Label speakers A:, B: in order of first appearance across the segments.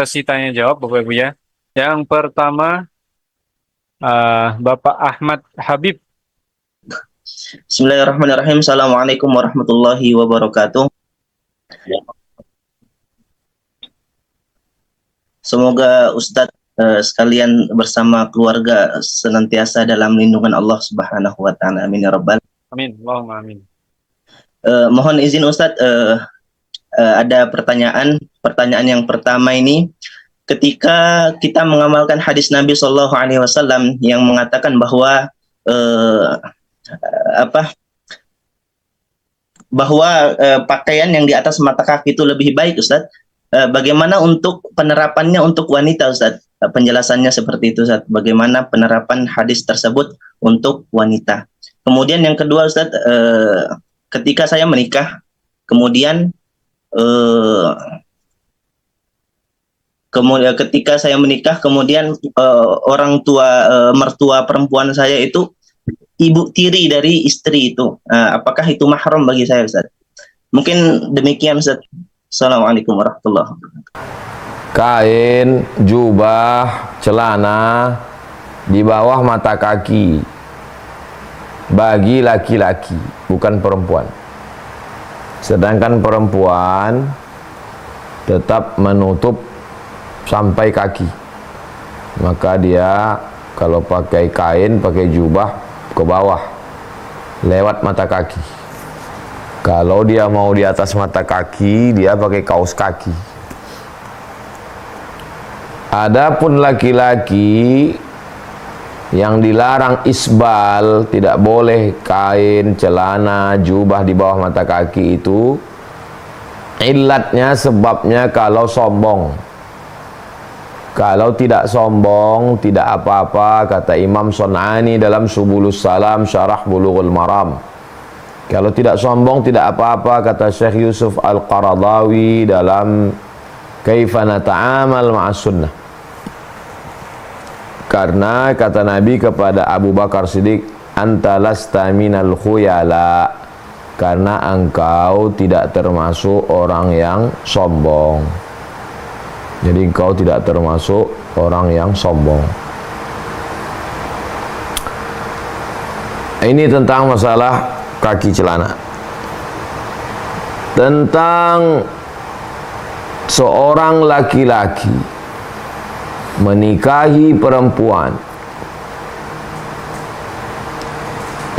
A: Sesi tanya jawab Bapak Ibu ya. Yang pertama Bapak Ahmad Habib.
B: Bismillahirrahmanirrahim. Assalamualaikum warahmatullahi wabarakatuh. Semoga Ustadz sekalian bersama keluarga senantiasa dalam lindungan Allah Subhanahu wa Ta'ala. Amin ya Rabbal.
A: Amin. Allahumma amin.
B: Mohon izin Ustadz, ada pertanyaan. Pertanyaan yang pertama ini, ketika kita mengamalkan hadis Nabi Shallallahu Alaihi Wasallam yang mengatakan bahwa pakaian yang di atas mata kaki itu lebih baik, Ustadz. Bagaimana untuk penerapannya untuk wanita, Ustadz? Penjelasannya seperti itu, Ustadz. Bagaimana penerapan hadis tersebut untuk wanita? Kemudian yang kedua, Ustadz, ketika saya menikah, kemudian orang tua mertua perempuan saya itu ibu tiri dari istri itu. Apakah itu mahram bagi saya, Ustaz? Mungkin demikian, Ustaz. Assalamualaikum warahmatullahi wabarakatuh.
C: Kain, jubah, celana di bawah mata kaki bagi laki-laki, bukan perempuan. Sedangkan perempuan tetap menutup sampai kaki. Maka dia kalau pakai kain, pakai jubah ke bawah lewat mata kaki. Kalau dia mau di atas mata kaki, dia pakai kaos kaki. Adapun laki-laki yang dilarang isbal, tidak boleh kain, celana, jubah di bawah mata kaki itu, illatnya, sebabnya kalau sombong. Kalau tidak sombong, tidak apa-apa, kata Imam Sun'ani dalam Subulus Salam, Syarah Bulughul Maram. Kalau tidak sombong, tidak apa-apa, kata Syekh Yusuf Al-Qaradawi dalam Kaifa Nata'amal Ma'as Sunnah. Karena kata Nabi kepada Abu Bakar Siddiq, Anta lasta minal khuyala, karena engkau tidak termasuk orang yang sombong. Jadi engkau tidak termasuk orang yang sombong. Ini tentang masalah kaki celana. Tentang seorang laki-laki menikahi perempuan,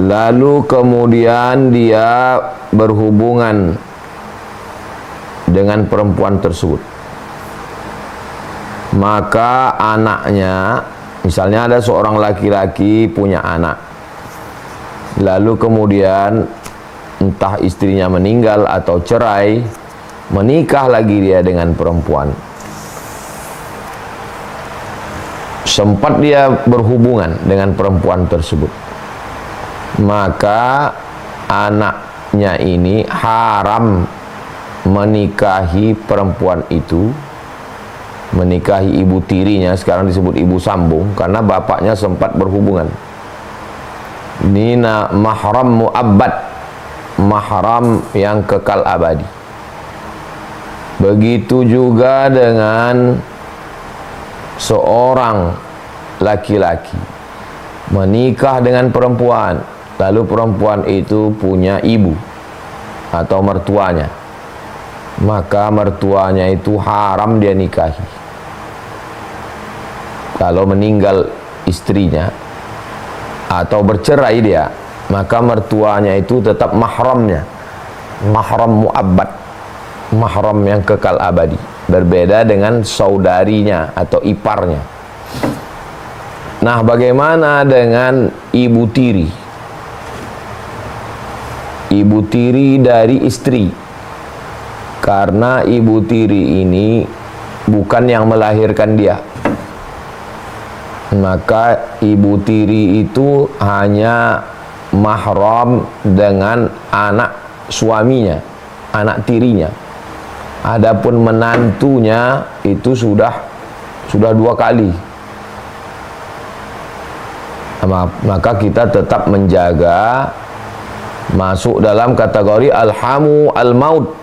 C: lalu kemudian dia berhubungan dengan perempuan tersebut, maka anaknya, misalnya ada seorang laki-laki punya anak, lalu kemudian entah istrinya meninggal atau cerai, menikah lagi dia dengan perempuan, sempat dia berhubungan dengan perempuan tersebut, maka anaknya ini haram menikahi perempuan itu, menikahi ibu tirinya, sekarang disebut ibu sambung, karena bapaknya sempat berhubungan. Ini mahram mu'abbad, mahram yang kekal abadi. Begitu juga dengan seorang laki-laki menikah dengan perempuan, lalu perempuan itu punya ibu atau mertuanya, maka mertuanya itu haram dia nikahi. Kalau meninggal istrinya atau bercerai dia, maka mertuanya itu tetap mahramnya, mahram mu'abbad, mahram yang kekal abadi. Berbeda dengan saudarinya atau iparnya. Nah, bagaimana dengan ibu tiri? Ibu tiri dari istri. Karena ibu tiri ini bukan yang melahirkan dia, maka ibu tiri itu hanya mahram dengan anak suaminya, anak tirinya. Adapun menantunya itu sudah 2 kali. Maka kita tetap menjaga masuk dalam kategori alhamu al-maut.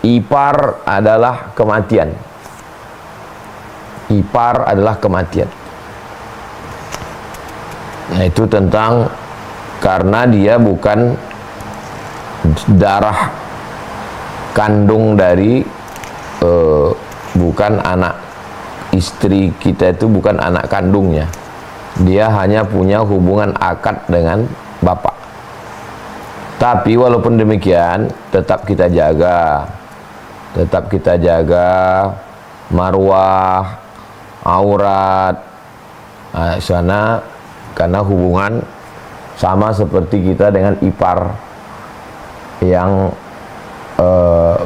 C: Ipar adalah kematian. ipar adalah kematian. Nah, itu tentang karena dia bukan darah kandung dari bukan anak istri kita, itu bukan anak kandungnya. Dia hanya punya hubungan akad dengan bapak. Tapi walaupun demikian tetap kita jaga marwah, aurat sana, karena hubungan sama seperti kita dengan ipar yang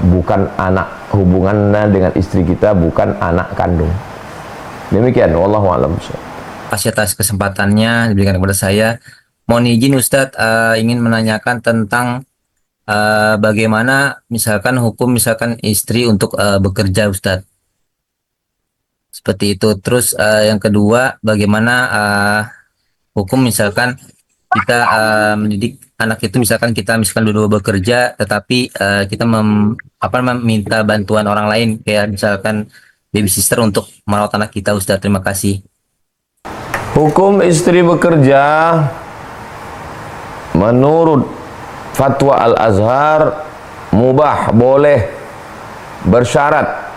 C: bukan anak, hubungannya dengan istri kita bukan anak kandung. Demikian, wallahu a'lam.
D: Kasih atas kesempatannya diberikan kepada saya. Mohon izin Ustadz, ingin menanyakan tentang bagaimana misalkan hukum misalkan istri untuk bekerja Ustadz. Seperti itu. Terus yang kedua, bagaimana hukum misalkan kita mendidik anak itu, misalkan kita dua-dua bekerja tetapi kita meminta bantuan orang lain, kayak misalkan babysitter untuk merawat anak kita Ustadz. Terima kasih.
C: Hukum istri bekerja menurut fatwa Al-Azhar mubah, boleh, bersyarat.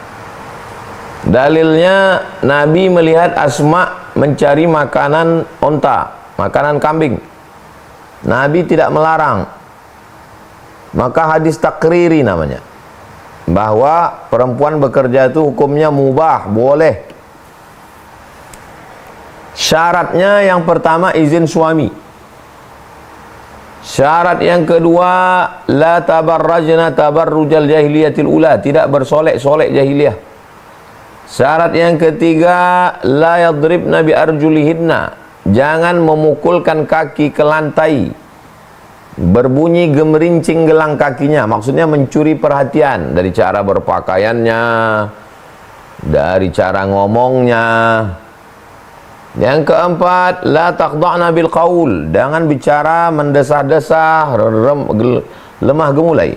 C: Dalilnya Nabi melihat Asma mencari makanan onta, makanan kambing. Nabi tidak melarang. Maka hadis takriri namanya, bahwa perempuan bekerja itu hukumnya mubah, boleh. Syaratnya yang pertama izin suami. Syarat yang kedua, la tabarrajna tabarrujal jahiliyatil ula, tidak bersolek-solek jahiliyah. Syarat yang ketiga, la yadribna bi arjulihinna, jangan memukulkan kaki ke lantai, berbunyi gemerincing gelang kakinya, maksudnya mencuri perhatian dari cara berpakaiannya, dari cara ngomongnya. Yang keempat, la taqda'na bil qaul, jangan bicara mendesah-desah, lemah gemulai.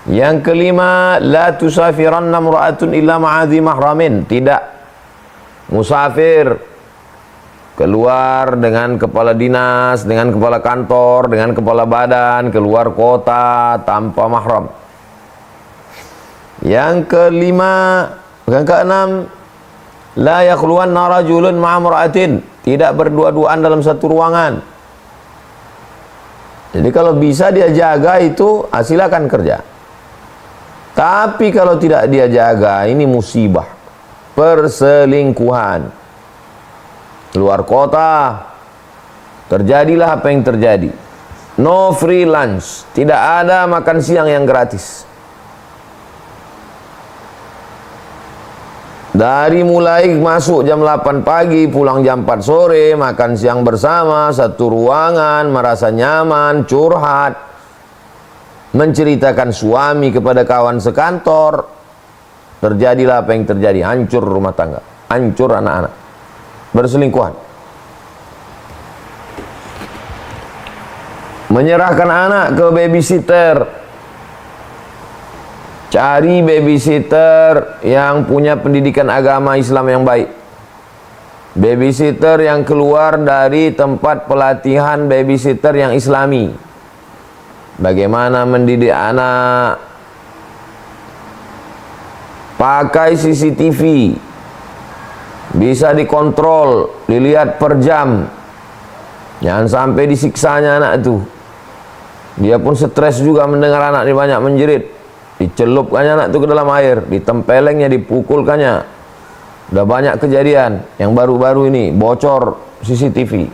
C: Yang kelima, la tusafiranna imra'atun illa ma'adhi mahramin, tidak musafir, keluar dengan kepala dinas, dengan kepala kantor, dengan kepala badan, keluar kota tanpa mahram. Yang keenam, la yakhluwanna rajulun ma'amra'atin, tidak berdua-duaan dalam satu ruangan. Jadi kalau bisa dia jaga itu, silakan kerja. Tapi kalau tidak dia jaga, ini musibah, perselingkuhan. Luar kota, terjadilah apa yang terjadi. No free lunch, tidak ada makan siang yang gratis. Dari mulai masuk jam 8 pagi, pulang jam 4 sore, makan siang bersama, satu ruangan, merasa nyaman, curhat, menceritakan suami kepada kawan sekantor. Terjadilah apa yang terjadi, hancur rumah tangga, hancur anak-anak, berselingkuhan. Menyerahkan anak ke babysitter. Cari babysitter yang punya pendidikan agama Islam yang baik. Babysitter yang keluar dari tempat pelatihan babysitter yang Islami. Bagaimana mendidik anak. Pakai CCTV. Bisa dikontrol, dilihat per jam. Jangan sampai disiksanya anak itu. Dia pun stres juga mendengar anak dia banyak menjerit. Dicelupkannya anak itu ke dalam air, ditempelengnya, dipukulkannya. Udah banyak kejadian yang baru-baru ini, bocor CCTV.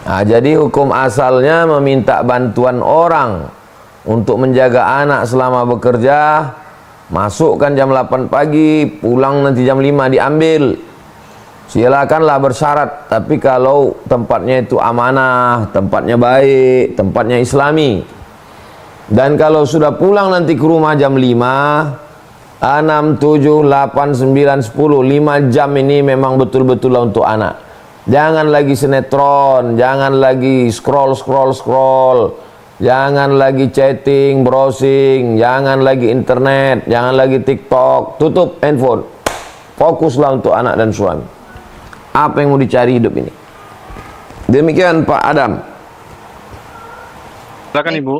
C: Nah, jadi hukum asalnya meminta bantuan orang untuk menjaga anak selama bekerja. Masukkan jam 8 pagi, pulang nanti jam 5 diambil. Silakanlah bersyarat, tapi kalau tempatnya itu amanah, tempatnya baik, tempatnya Islami. Dan kalau sudah pulang nanti ke rumah jam 5, 6, 7, 8, 9, 10, 5 jam ini memang betul-betul untuk anak. Jangan lagi sinetron, jangan lagi scroll, jangan lagi chatting, browsing, jangan lagi internet, jangan lagi TikTok. Tutup handphone. Fokuslah untuk anak dan suami. Apa yang mau dicari hidup ini? Demikian Pak Adam.
A: Silakan Ibu.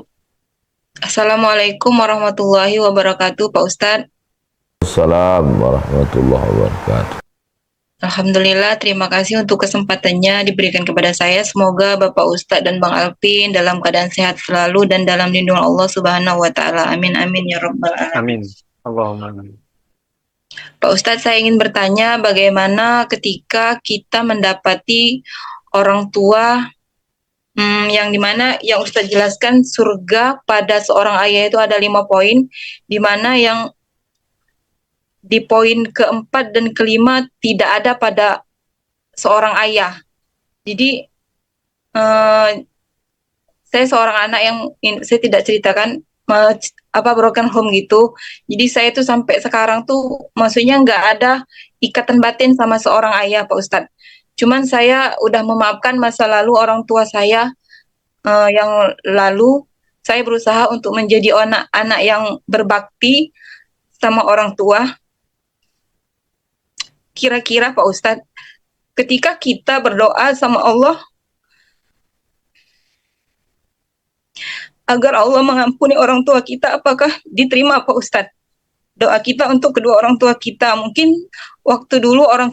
E: Assalamualaikum warahmatullahi wabarakatuh, Pak Ustadz.
C: Assalamualaikum warahmatullahi wabarakatuh.
E: Alhamdulillah, terima kasih untuk kesempatannya diberikan kepada saya. Semoga Bapak Ustadz dan Bang Alvin dalam keadaan sehat selalu dan dalam lindungan Allah Subhanahu wa Ta'ala. Amin, amin ya Rabbal Alamin.
A: Amin. Allahumma amin.
E: Pak Ustadz, saya ingin bertanya bagaimana ketika kita mendapati orang tua yang dimana yang Ustadz jelaskan surga pada seorang ayah itu ada 5 poin, dimana yang di poin keempat dan kelima tidak ada pada seorang ayah. Jadi saya seorang anak yang saya tidak ceritakan broken home gitu. Jadi saya tuh sampai sekarang tuh maksudnya nggak ada ikatan batin sama seorang ayah, Pak Ustadz. Cuman saya udah memaafkan masa lalu orang tua saya yang lalu. Saya berusaha untuk menjadi anak yang berbakti sama orang tua. Kira-kira Pak Ustadz, ketika kita berdoa sama Allah agar Allah mengampuni orang tua kita, apakah diterima Pak Ustadz? Doa kita untuk kedua orang tua kita. Mungkin waktu dulu orang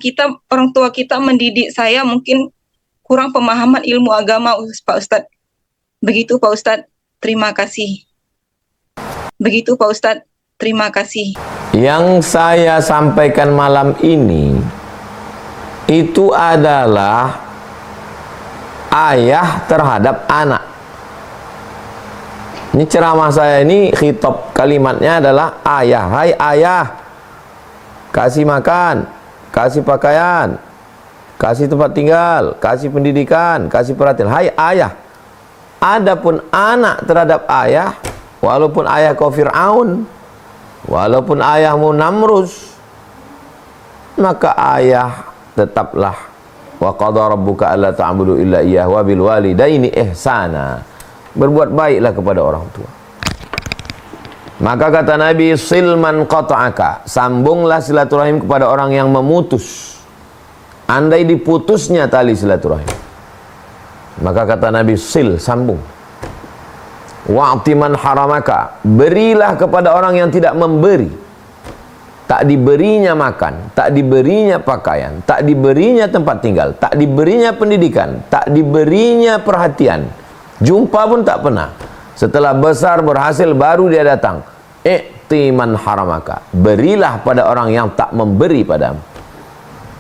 E: tua kita mendidik saya mungkin kurang pemahaman ilmu agama, Pak Ustadz. Begitu Pak Ustadz, terima kasih. Begitu Pak Ustadz, terima kasih.
C: Yang saya sampaikan malam ini itu adalah ayah terhadap anak. Ini ceramah saya ini khitab kalimatnya adalah ayah. Hai ayah, kasih makan, kasih pakaian, kasih tempat tinggal, kasih pendidikan, kasih perhatian. Hai ayah. Adapun anak terhadap ayah, walaupun ayah kau Fir'aun, walaupun ayahmu Namrus, maka ayah tetaplah wa qadha rabbuka alla ta'budu illa iyyah wa bil walidaini ihsana. Berbuat baiklah kepada orang tua. Maka kata Nabi, silman qata'aka, sambunglah silaturahim kepada orang yang memutus. Andai diputusnya tali silaturahim, maka kata Nabi, sil, sambung. Wa'ti man haramaka, berilah kepada orang yang tidak memberi. Tak diberinya makan, tak diberinya pakaian, tak diberinya tempat tinggal, tak diberinya pendidikan, tak diberinya perhatian, jumpa pun tak pernah. Setelah besar berhasil baru dia datang. I'ti man haramaka, berilah pada orang yang tak memberi padamu.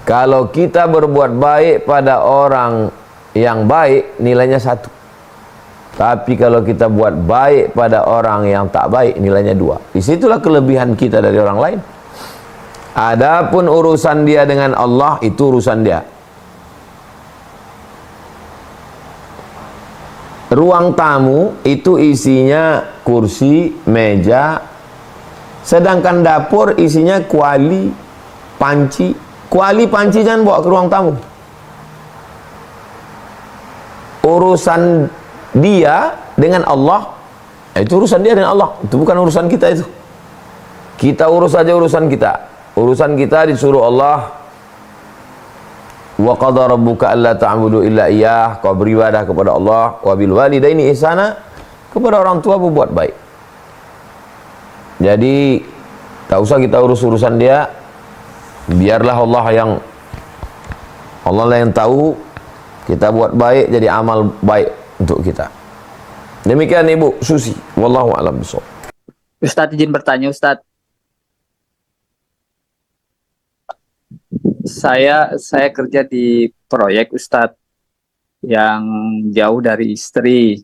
C: Kalau kita berbuat baik pada orang yang baik, nilainya 1. Tapi kalau kita buat baik pada orang yang tak baik, nilainya 2. Disitulah kelebihan kita dari orang lain. Adapun urusan dia dengan Allah, itu urusan dia. Ruang tamu itu isinya kursi, meja, sedangkan dapur isinya kuali, panci. Kuali, panci jangan bawa ke ruang tamu. Urusan dia dengan Allah, itu urusan dia dengan Allah, itu bukan urusan kita itu. Kita urus saja urusan kita. Urusan kita disuruh Allah, wa qadha rabbuka alla ta'budu illa iyyah, kau beribadah kepada Allah, wa bil walidaini ihsana, kepada orang tua berbuat baik. Jadi tak usah kita urus urusan dia, biarlah Allah yang tahu. Kita buat baik, jadi amal baik untuk kita. Demikian Ibu Susi, wallahu a'lam bishawab.
F: Ustadz izin bertanya Ustadz. Saya kerja di proyek Ustadz yang jauh dari istri.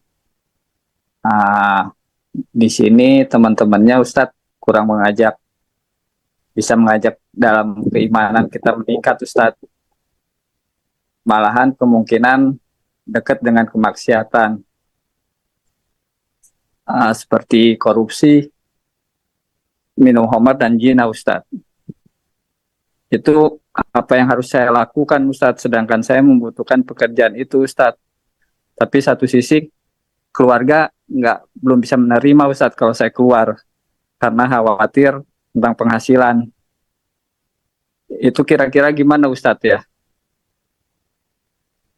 F: Di sini teman-temannya Ustadz kurang bisa mengajak dalam keimanan kita meningkat Ustadz. Malahan kemungkinan dekat dengan kemaksiatan seperti korupsi, minum khamar dan zina Ustadz. Itu apa yang harus saya lakukan Ustadz, sedangkan saya membutuhkan pekerjaan itu Ustadz. Tapi satu sisi keluarga belum bisa menerima Ustadz kalau saya keluar karena khawatir tentang penghasilan. Itu kira-kira gimana Ustadz ya?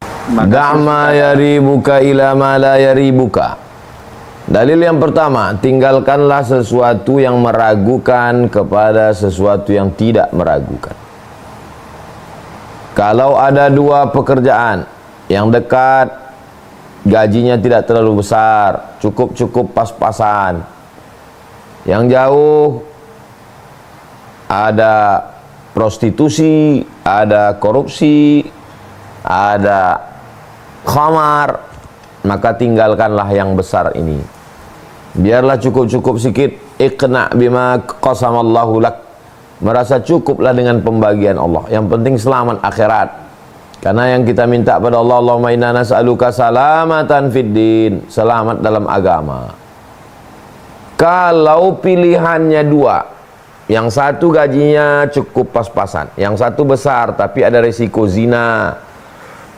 F: Terima kasih,
C: Da'ma
F: Ustadz.
C: yaribuka ila ma la yaribuka. Dalil yang pertama, tinggalkanlah sesuatu yang meragukan kepada sesuatu yang tidak meragukan. Kalau ada dua pekerjaan yang dekat, gajinya tidak terlalu besar, cukup-cukup pas-pasan. Yang jauh ada prostitusi, ada korupsi, ada khamar, maka tinggalkanlah yang besar ini. Biarlah cukup-cukup sikit. Iqna' bima qasamallahu lak. Merasa cukuplah dengan pembagian Allah. Yang penting selamat akhirat. Karena yang kita minta pada Allah, Allahumma inna nas'aluka salamatan fid din, selamat dalam agama. Kalau pilihannya dua, yang satu gajinya cukup pas-pasan, yang satu besar tapi ada risiko zina,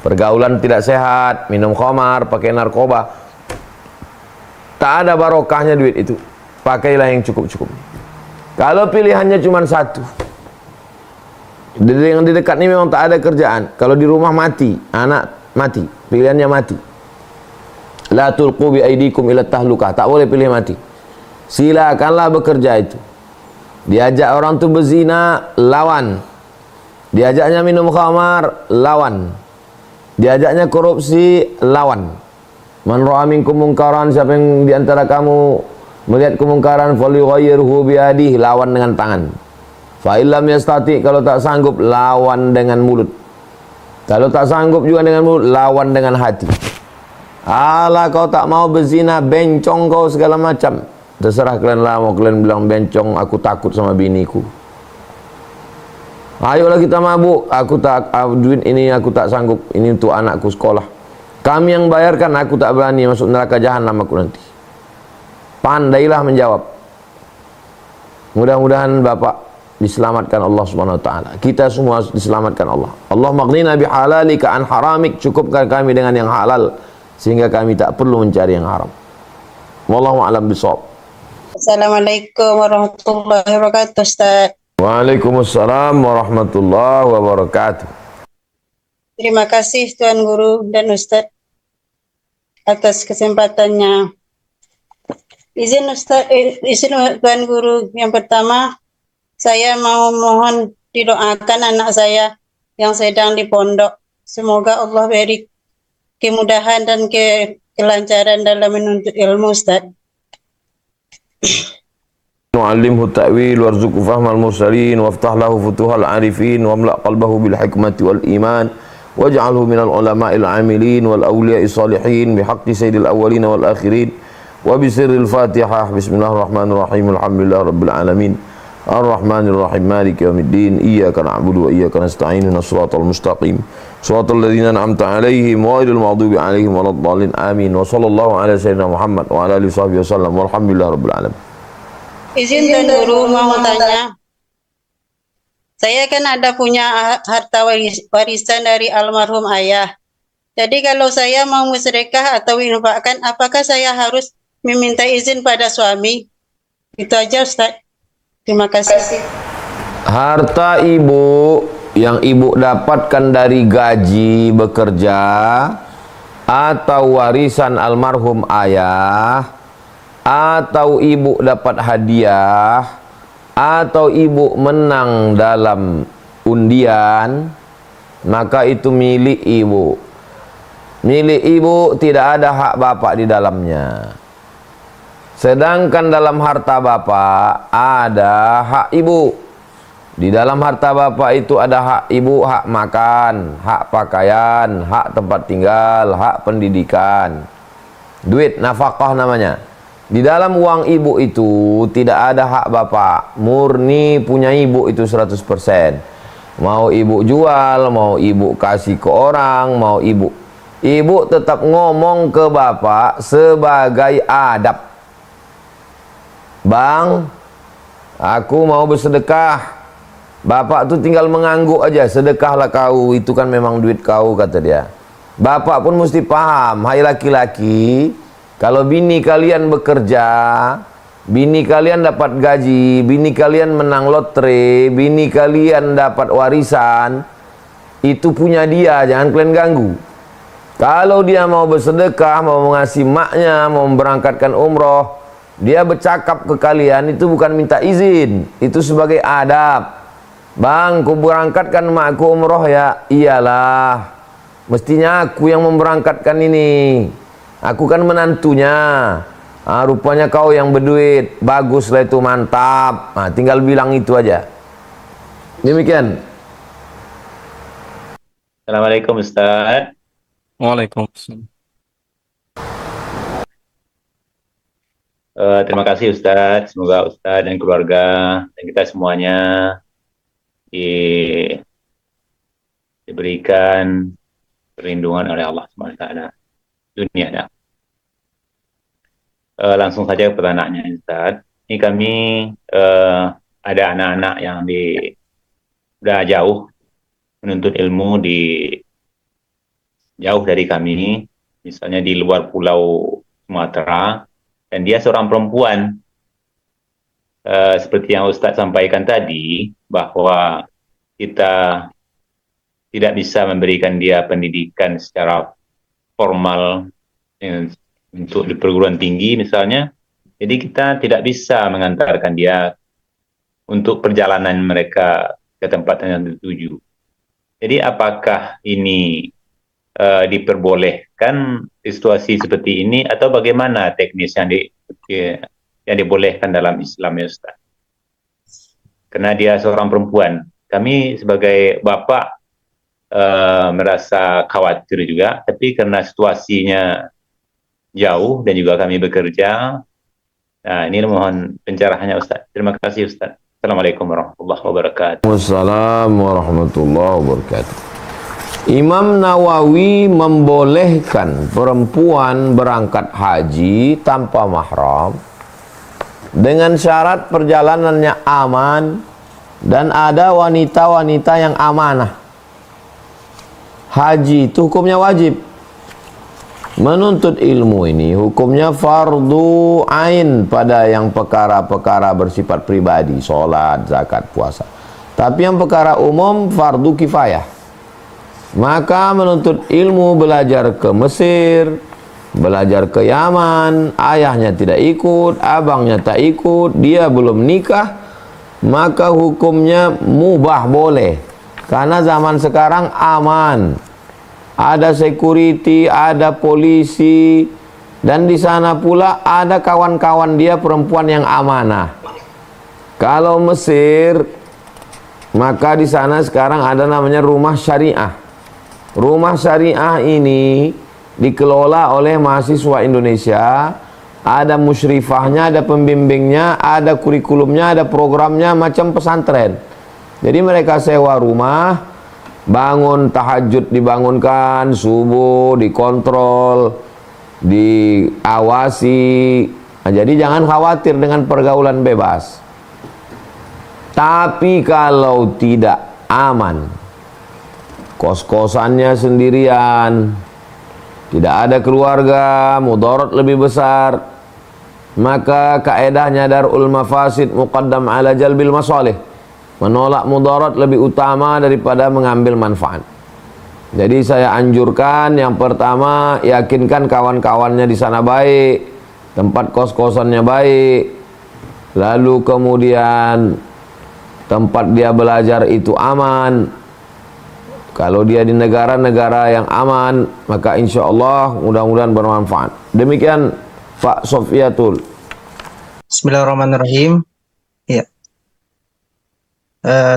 C: pergaulan tidak sehat, minum khamar, pakai narkoba, tak ada barokahnya duit itu. Pakailah yang cukup-cukup. Kalau pilihannya cuma satu, yang di dekat ini memang tak ada kerjaan, kalau di rumah mati, anak mati, pilihannya mati. La tulqu bi aidikum ila tahlukah, tak boleh pilih mati. Silakanlah bekerja itu. Diajak orang tu berzina, lawan. Diajaknya minum khamar, lawan. Diajaknya korupsi, lawan. Man ra'a minkum munkaran, siapa yang diantara kamu melihat kemungkaran, falyughayyirhu biyadihi, lawan dengan tangan. Fa illam yastati, kalau tak sanggup, lawan dengan mulut. Kalau tak sanggup juga dengan mulut, lawan dengan hati. Alah, kau tak mau berzina, bencong kau segala macam. Terserah kalian lah, mau kalian bilang bencong, aku takut sama biniku. Ayolah kita mabuk, aku tak, duit ini aku tak sanggup, ini untuk anakku sekolah. Kami yang bayarkan, aku tak berani, masuk neraka jahanam aku nanti. Pandailah menjawab. Mudah-mudahan Bapak diselamatkan Allah Subhanahu wa taala. Kita semua diselamatkan Allah. Allah maghnina bihalalika an haramik, cukupkan kami dengan yang halal sehingga kami tak perlu mencari yang haram. Wallahu a'lam bishawab.
G: Assalamualaikum warahmatullahi wabarakatuh, Ustaz.
C: Waalaikumsalam warahmatullahi wabarakatuh.
G: Terima kasih Tuan Guru dan Ustaz atas kesempatannya. Izin Tuan Guru, yang pertama saya mau mohon didoakan anak saya yang sedang di pondok. Semoga Allah beri kemudahan dan kelancaran dalam menuntut ilmu, Ustaz.
C: Nu'allimhu ta'wil warzuqhu fahmal mursalin waftah lahu futuhal arifin wamla' qalbahu bil hikmati wal iman waj'alhu minal ulama'il amilin wal awliya'i salihin bihaqqi sayyidil awwalin wal akhirin wa bisirril fatihah. Bismillahirrahmanirrahim. Alhamdulillah rabbil alamin. Ar-Rahmanir Rahim, Maliki yaumiddin. Iyyaka na'budu wa iyyaka nasta'in. Ihdinas siratal mustaqim. Siratal ladzina an'amta 'alaihim ghairil maghdubi 'alaihim waladdallin. Amin. Wa sallallahu ala sayyidina Muhammad wa ala alihi wasallam. Walhamdulillah rabbil alamin.
G: Izin Tuan Guru mau tanya. Saya kan ada punya harta warisan dari almarhum ayah. Jadi kalau saya mau musyrikah atau infakkan, apakah saya harus meminta izin pada suami? Itu aja, Ustaz. Terima kasih.
C: Harta ibu yang ibu dapatkan dari gaji bekerja atau warisan almarhum ayah, atau ibu dapat hadiah, atau ibu menang dalam undian, maka itu milik ibu. Milik ibu, tidak ada hak bapak di dalamnya. Sedangkan dalam harta bapak ada hak ibu. Di dalam harta bapak itu ada hak ibu, hak makan, hak pakaian, hak tempat tinggal, hak pendidikan. Duit nafkah namanya. Di dalam uang ibu itu tidak ada hak bapak. Murni punya ibu itu 100%. Mau ibu jual, mau ibu kasih ke orang, mau ibu tetap ngomong ke bapak sebagai adab. Bang, aku mau bersedekah. Bapak tuh tinggal mengangguk aja, sedekahlah kau, itu kan memang duit kau, kata dia. Bapak pun mesti paham, hai laki-laki, kalau bini kalian bekerja, bini kalian dapat gaji, bini kalian menang lotre, bini kalian dapat warisan, itu punya dia, jangan kalian ganggu. Kalau dia mau bersedekah, mau ngasih maknya, mau berangkatkan umroh, dia bercakap ke kalian, itu bukan minta izin, itu sebagai adab. Bang, ku berangkatkan makku umroh ya. Iyalah, mestinya aku yang memberangkatkan ini, aku kan menantunya. Rupanya kau yang berduit, baguslah itu, mantap. Tinggal bilang itu aja. Demikian.
H: Assalamualaikum Ustaz.
A: Waalaikumsalam.
H: Terima kasih Ustaz. Semoga Ustaz dan keluarga dan kita semuanya diberikan perlindungan oleh Allah SWT dunia dan langsung saja ke pertanyaannya Ustaz. Ini kami ada anak-anak yang udah jauh menuntut ilmu jauh dari kami, misalnya di luar pulau Sumatera, dan dia seorang perempuan. Seperti yang Ustadz sampaikan tadi, bahwa kita tidak bisa memberikan dia pendidikan secara formal untuk di perguruan tinggi misalnya, jadi kita tidak bisa mengantarkan dia untuk perjalanan mereka ke tempat yang dituju. Jadi apakah ini diperbolehkan di situasi seperti ini, atau bagaimana teknis yang dibolehkan dalam Islam ya Ustaz? Karena dia seorang perempuan, kami sebagai bapak merasa khawatir juga, tapi karena situasinya jauh dan juga kami bekerja, nah ini mohon pencerahannya Ustaz. Terima kasih Ustaz. Assalamualaikum warahmatullahi wabarakatuh.
C: Wassalamualaikum warahmatullahi wabarakatuh. Imam Nawawi membolehkan perempuan berangkat haji tanpa mahram dengan syarat perjalanannya aman dan ada wanita-wanita yang amanah. Haji itu hukumnya wajib. Menuntut ilmu ini hukumnya fardu ain pada yang perkara-perkara bersifat pribadi, sholat, zakat, puasa. Tapi yang perkara umum fardu kifayah. Maka menuntut ilmu belajar ke Mesir, belajar ke Yaman, ayahnya tidak ikut, abangnya tak ikut, dia belum nikah, maka hukumnya mubah, boleh. Karena zaman sekarang aman. Ada security, ada polisi, dan di sana pula ada kawan-kawan dia perempuan yang amanah. Kalau Mesir, maka di sana sekarang ada namanya rumah syariah. Rumah syariah ini dikelola oleh mahasiswa Indonesia, ada musyrifahnya, ada pembimbingnya, ada kurikulumnya, ada programnya, macam pesantren. Jadi mereka sewa rumah, bangun tahajud dibangunkan, subuh dikontrol, diawasi. Jadi jangan khawatir dengan pergaulan bebas. Tapi kalau tidak aman, kos-kosannya sendirian, tidak ada keluarga, mudarat lebih besar, maka kaedahnya darul mafasid muqaddam ala jalbil masalih. Menolak mudarat lebih utama daripada mengambil manfaat. Jadi saya anjurkan, yang pertama, yakinkan kawan-kawannya di sana baik, tempat kos-kosannya baik, lalu kemudian tempat dia belajar itu aman. Kalau dia di negara-negara yang aman, maka insya Allah mudah-mudahan bermanfaat. Demikian Pak Sofiatul.
I: Bismillahirrahmanirrahim. Ya.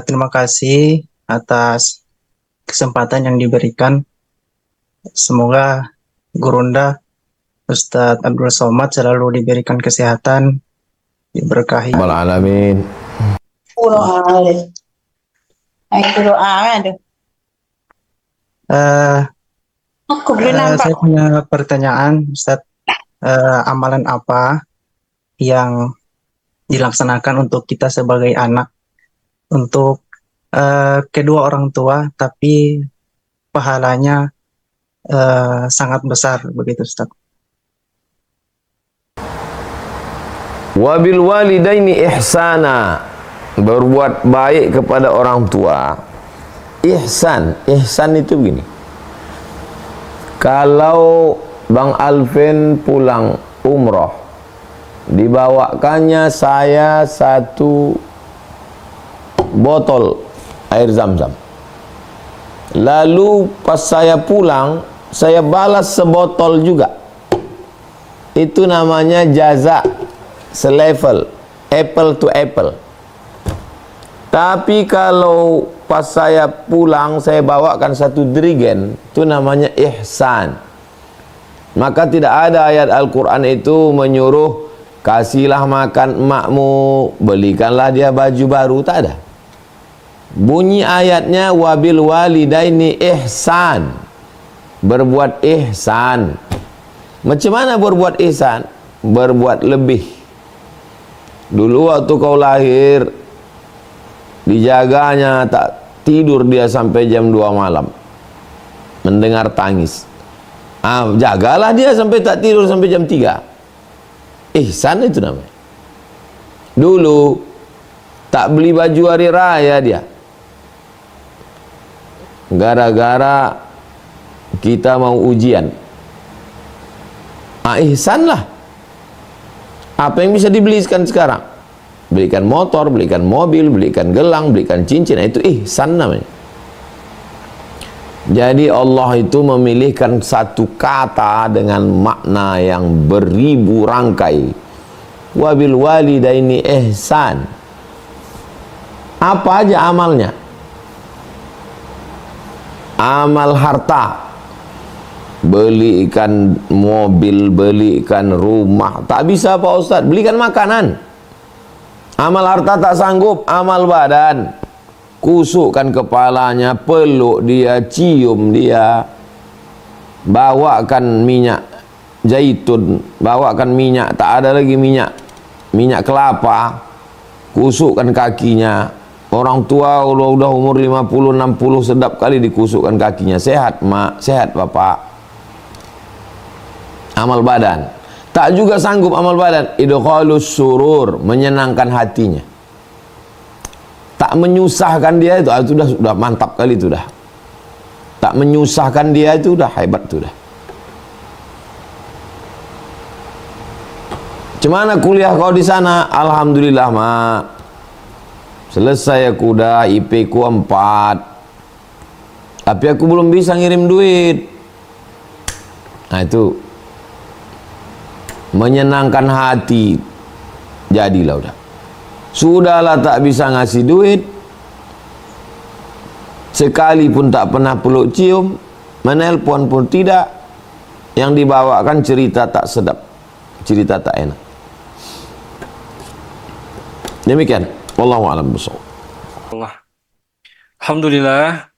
I: Terima kasih atas kesempatan yang diberikan. Semoga Gurunda Ustadz Abdul Somad selalu diberikan kesehatan, diberkahi.
C: Alamin. Saya
I: punya pertanyaan, Ustadz. Amalan apa yang dilaksanakan untuk kita sebagai anak, untuk kedua orang tua, tapi pahalanya sangat besar begitu, Ustaz?
C: Wabil walidaini ihsana, berbuat baik kepada orang tua. Ihsan itu begini. Kalau Bang Alvin pulang umroh, dibawakannya saya 1 botol air zam-zam. Lalu pas saya pulang, saya balas sebotol juga. Itu namanya jaza selevel, apple to apple. Tapi kalau pas saya pulang, saya bawakan 1 dirigen, itu namanya ihsan. Maka tidak ada ayat Al-Quran itu menyuruh kasihlah makan emakmu, belikanlah dia baju baru, tak ada. Bunyi ayatnya wabil walidaini ihsan, berbuat ihsan. Macam mana berbuat ihsan? Berbuat lebih. Dulu waktu kau lahir, dijaganya, tak tidur dia sampai jam 2 malam mendengar tangis. Jagalah dia sampai tak tidur sampai jam 3. Ihsan itu namanya. Dulu tak beli baju hari raya dia, gara-gara kita mau ujian. Ihsan lah. Apa yang bisa dibelikan sekarang? Belikan motor, belikan mobil, belikan gelang, belikan cincin. Itu ihsan namanya. Jadi Allah itu memilihkan satu kata dengan makna yang beribu rangkai. Wabil walidaini ihsan. Apa aja amalnya? Amal harta, belikan mobil, belikan rumah, tak bisa Pak Ustadz. Belikan makanan. Amal harta tak sanggup. Amal badan, kusukkan kepalanya, peluk dia, cium dia, bawakan minyak zaitun, bawakan minyak, tak ada lagi minyak kelapa, kusukkan kakinya. Orang tua udah umur 50, 60, sedap kali dikusukkan kakinya. Sehat mak, sehat bapak. Amal badan. Tak juga sanggup amal badan. Idkhalus surur, menyenangkan hatinya. Tak menyusahkan dia itu sudah mantap kali itu dah. Tak menyusahkan dia itu udah hebat itu dah. Cemana kuliah kau di sana? Alhamdulillah mak, selesai aku dah, IP ku 4. Tapi aku belum bisa ngirim duit. Nah itu menyenangkan hati. Jadilah udah. Sudahlah tak bisa ngasih duit, sekalipun tak pernah peluk cium, menelpon pun tidak. Yang dibawakan cerita tak sedap, cerita tak enak. Demikian. Wallahu a'lam bishawab.
A: Alhamdulillah,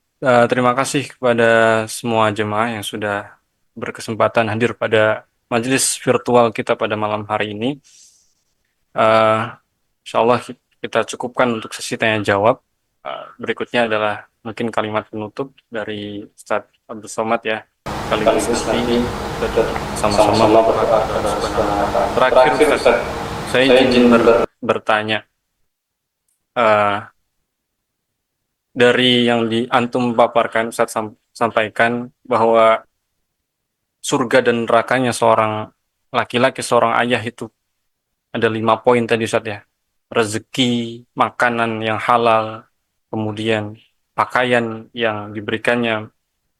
A: terima kasih kepada semua jemaah yang sudah berkesempatan hadir pada majelis virtual kita pada malam hari ini. Insyaallah kita cukupkan untuk sesi tanya jawab. Berikutnya adalah mungkin kalimat penutup dari Ustaz Abdul Somad ya. Sekaligus ini sama-sama terakhir Ustaz, saya izin bertanya. Dari yang antum paparkan, Ustaz sampaikan bahwa surga dan nerakanya seorang laki-laki, seorang ayah itu ada 5 poin tadi Ustaz ya. Rezeki, makanan yang halal, kemudian pakaian yang diberikannya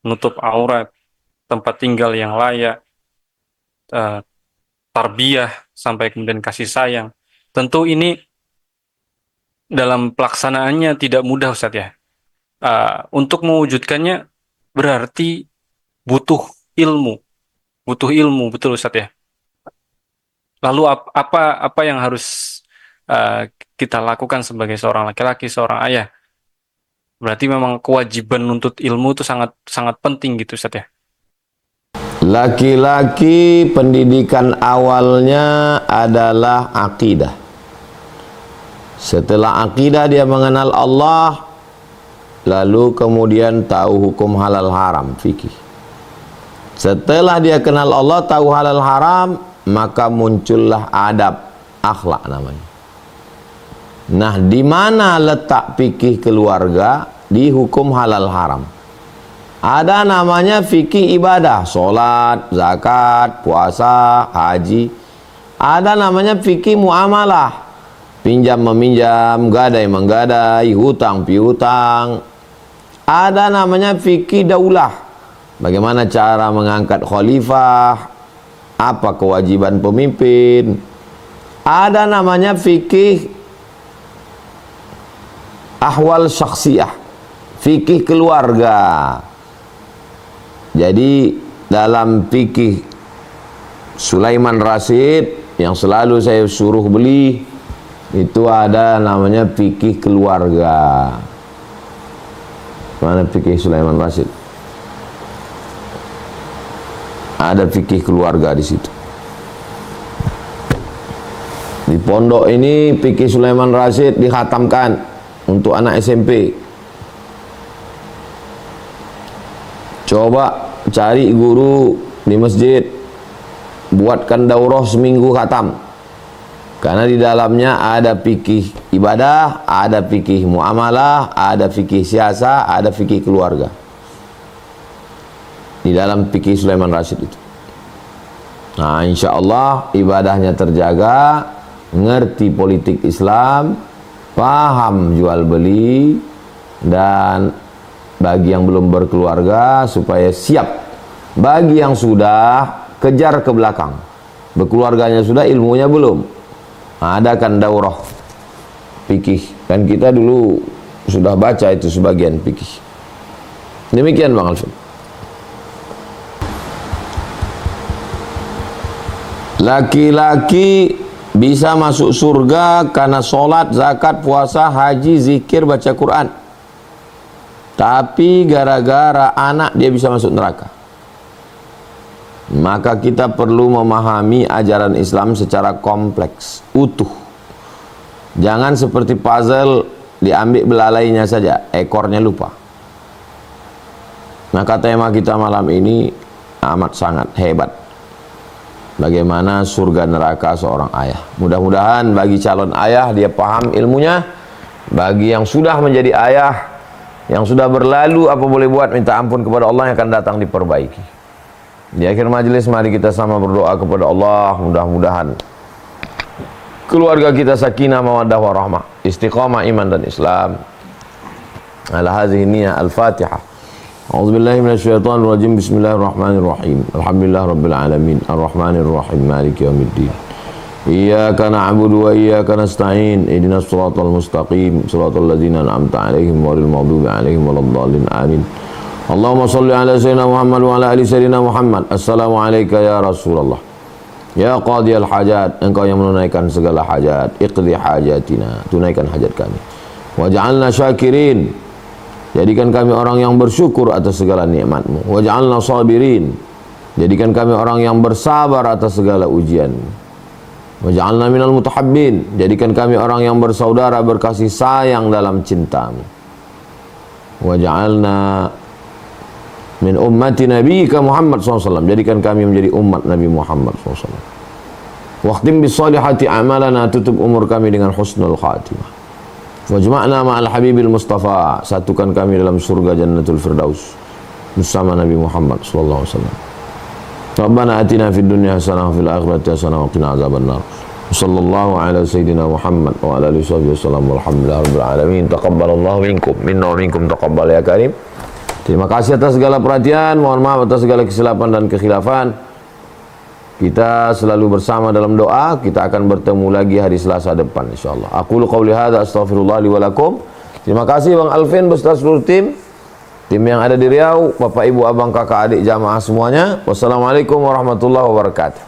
A: menutup aurat, tempat tinggal yang layak, tarbiyah, sampai kemudian kasih sayang. Tentu ini dalam pelaksanaannya tidak mudah Ustaz ya. Untuk mewujudkannya berarti butuh ilmu betul Ustaz ya. Lalu apa yang harus kita lakukan sebagai seorang laki-laki, seorang ayah? Berarti memang kewajiban menuntut ilmu itu sangat sangat penting gitu Ustaz ya.
C: Laki-laki pendidikan awalnya adalah akidah. Setelah akidah dia mengenal Allah, lalu kemudian tahu hukum halal haram, fikih. Setelah dia kenal Allah, tahu halal haram, maka muncullah adab. akhlak namanya. Nah, di mana letak fikih keluarga di hukum halal haram? Ada namanya fikih ibadah, sholat, zakat, puasa, haji. Ada namanya fikih muamalah, pinjam meminjam, gadai menggadai, hutang piutang. Ada namanya fikih daulah, bagaimana cara mengangkat khalifah, apa kewajiban pemimpin. Ada namanya fikih ahwal syakhsiyah, fikih keluarga. Jadi dalam fikih Sulaiman Rasyid yang selalu saya suruh beli, itu ada namanya fikih keluarga. Mana fikih Sulaiman Rasyid? Ada fikih keluarga di situ. Di pondok ini fikih Sulaiman Rasyid dikhatamkan untuk anak SMP. Coba cari guru di masjid, buatkan daurah seminggu khatam. Karena di dalamnya ada fikih ibadah, ada fikih muamalah, ada fikih siasa, ada fikih keluarga. Di dalam fikih Sulaiman Rasyid itu. Nah, insya Allah ibadahnya terjaga, ngerti politik Islam, paham jual beli, dan bagi yang belum berkeluarga supaya siap. Bagi yang sudah, kejar ke belakang. Berkeluarganya sudah, ilmunya belum. Nah, adakan daurah fikih. Kan kita dulu sudah baca itu sebagian fikih. Demikian Bang Alvin. Laki-laki bisa masuk surga karena sholat, zakat, puasa, haji, zikir, baca Quran. Tapi gara-gara anak dia bisa masuk neraka. Maka kita perlu memahami ajaran Islam secara kompleks, utuh. Jangan seperti puzzle, diambil belalainya saja, ekornya lupa. Maka tema kita malam ini amat sangat hebat. Bagaimana surga neraka seorang ayah. Mudah-mudahan bagi calon ayah dia paham ilmunya. Bagi yang sudah menjadi ayah, yang sudah berlalu, apa boleh buat, minta ampun kepada Allah yang akan datang diperbaiki. Di akhir majelis mari kita sama berdoa kepada Allah, mudah-mudahan keluarga kita sakinah mawaddah warahmah, istiqamah iman dan Islam. Ala hadhihi niyyah al-Fatihah. A'udzubillahi minasyaitonir rajim. Bismillahirrahmanirrahim. Alhamdulillahirabbil alamin. Arrahmanirrahim. Maliki yaumiddin. Iyyaka na'budu wa iyyaka nasta'in. Ihdinas siratal mustaqim. Siratal ladzina an'amta 'alaihim ghairil maghdubi 'alaihim waladdallin. Amin. Allahumma shalli 'ala sayyidina Muhammad wa 'ala ali sayyidina Muhammad. Assalamu alayka ya Rasulullah. Ya qadiyal hajat, engkau yang menunaikan segala hajat. Iqdi hajatina, tunaikan hajat kami. Waj'alna syakirin, jadikan kami orang yang bersyukur atas segala nikmat-Mu. Waj'alna sabirin, jadikan kami orang yang bersabar atas segala ujian-Mu. Waj'alna minal mutahabbin, jadikan kami orang yang bersaudara, berkasih sayang dalam cinta-Mu. Waj'alna min ummati nabiyika Muhammad SAW, jadikan kami menjadi umat Nabi Muhammad SAW. Waqtim bisolihati amalana, tutup umur kami dengan husnul khatimah. Wajma'na ma'al habibil mustafa, satukan kami dalam surga jannatul firdaus bersama Nabi Muhammad SAW. Rabbana atina fid dunya hasanah wa fil akhirati hasanah wa qina azabannar. Sallallahu ala sayyidina Muhammad wa ala alihi wasallam. Walhamdulillahi rabbil alamin. Taqabbalallahu minkum minna wa minkum taqabbal ya karim. Terima kasih atas segala perhatian, mohon maaf atas segala kesilapan dan kekhilafan. Kita selalu bersama dalam doa. Kita akan bertemu lagi hari Selasa depan insyaallah. Aqulu qouli hadza astaghfirullah li wa lakum. Terima kasih Bang Alvin beserta seluruh tim yang ada di Riau, Bapak Ibu Abang Kakak Adik jamaah semuanya. Wassalamualaikum warahmatullahi wabarakatuh.